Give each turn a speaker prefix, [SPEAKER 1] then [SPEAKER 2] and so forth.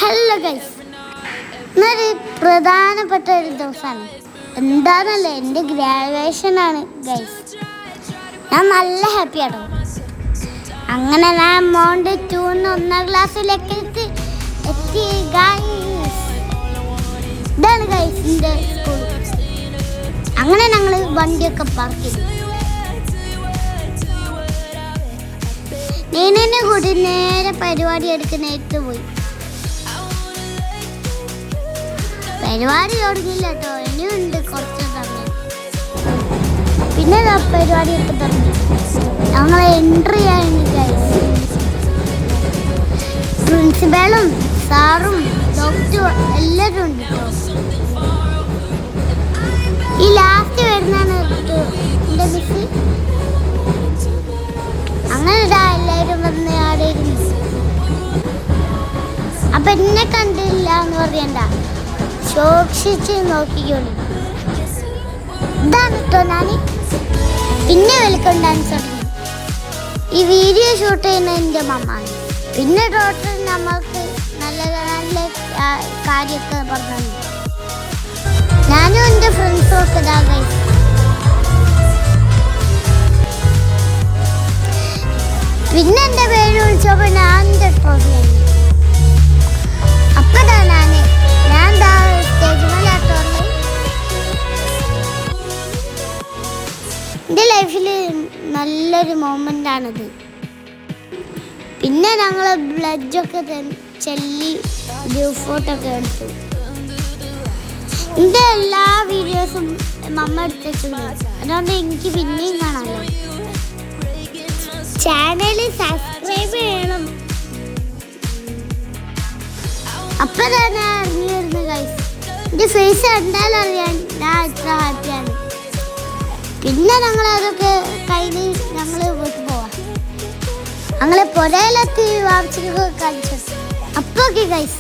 [SPEAKER 1] Hello guys, ഇന്നൊരു പ്രധാനപ്പെട്ട ഒരു ദിവസമാണ്. എന്താണെന്നല്ലേ, എൻ്റെ ഗ്രാജുവേഷനാണ് ഗൈസ്. ഞാൻ നല്ല ഹാപ്പിയാണോ. അങ്ങനെ ഞാൻ മോണ്ട് 2 1ാം ക്ലാസ്സിലേക്ക് എത്തി ഗൈസ്. ഇതാണ് ഗൈസ് എൻ്റെ സ്കൂൾ. അങ്ങനെ ഞങ്ങൾ വണ്ടിയൊക്കെ പാർക്ക് ചെയ്തു. നീനെ കൂടി നേരെ പരിപാടി എടുക്കുന്നേരത്ത് പോയി. പരിപാടി തുടങ്ങിയില്ല കേട്ടോ, ഇനിയുണ്ട് കുറച്ച് സമയം. പിന്നെ പരിപാടിയൊക്കെ തുടങ്ങി. ഞങ്ങൾ എൻട്രി ആയിരുന്നു ഗൈസ്. പ്രിൻസിപ്പലും സാറും ഡോക്ടറും എല്ലാവരും ഉണ്ട് കേട്ടോ. ഈ ലാസ്റ്റ് വരുന്നതാണ് എൻ്റെ മിസ്. അങ്ങനെ എല്ലാവരും വന്ന് ആടെ ഇരുന്നു. അപ്പൊ എന്നെ കണ്ടില്ല എന്ന് പറയണ്ട, സൂക്ഷിച്ച് നോക്കിക്കോളി. ഇതാണ് കേട്ടോ ഞാൻ. പിന്നെ വെൽക്കം ഡാൻസ് തുടങ്ങി. ഈ വീഡിയോ ഷൂട്ട് ചെയ്യുന്ന എൻ്റെ മമ്മാണ്. പിന്നെ ടോട്ടൽ നമ്മൾക്ക് നല്ല നല്ല കാര്യമൊക്കെ പറഞ്ഞു. ഞാനും എൻ്റെ ഫ്രണ്ട്സും ഒക്കെ ഇതാ ഗൈസ്. പിന്നെ എൻ്റെ പേര് വിളിച്ചപ്പോൾ ഞാൻ എൻ്റെ ട്രോഫി ആയി. അപ്പതാ ഞാൻ സ്റ്റേജ് മേലാട്ടോണ്ട്. എൻ്റെ ലൈഫിൽ നല്ലൊരു മൊമെൻ്റ് ആണിത്. പിന്നെ ഞങ്ങൾ ബ്ലഡൊക്കെ ചെല്ലി ഗ്രൂപ്പ് ഫോട്ടോ ഒക്കെ എടുത്തു. എൻ്റെ എല്ലാ വീഡിയോസും മമ്മ എടുത്തു വെച്ചിട്ടുണ്ട്. അതുകൊണ്ട് എനിക്ക് പിന്നെയും കാണാമല്ലോ. ചാനൽ സബ്സ്ക്രൈബ് ചെയ്യണം. അപ്പൊ ഞാൻ അറിഞ്ഞു വരുന്നു ഗൈസ്. എൻ്റെ ഫേസ് കണ്ടാലും അറിയാൻ ഞാൻ ഇത്ര ഹാപ്പിയാണ്. പിന്നെ ഞങ്ങൾ അതൊക്കെ കഴിഞ്ഞ് ഞങ്ങൾ വീട്ടിൽ പോവാം. ഞങ്ങളെ പുരയിലെത്തി വാങ്ങിച്ചൊക്കെ കളിച്ചു. അപ്പൊ ഓക്കെ ഗൈസ്.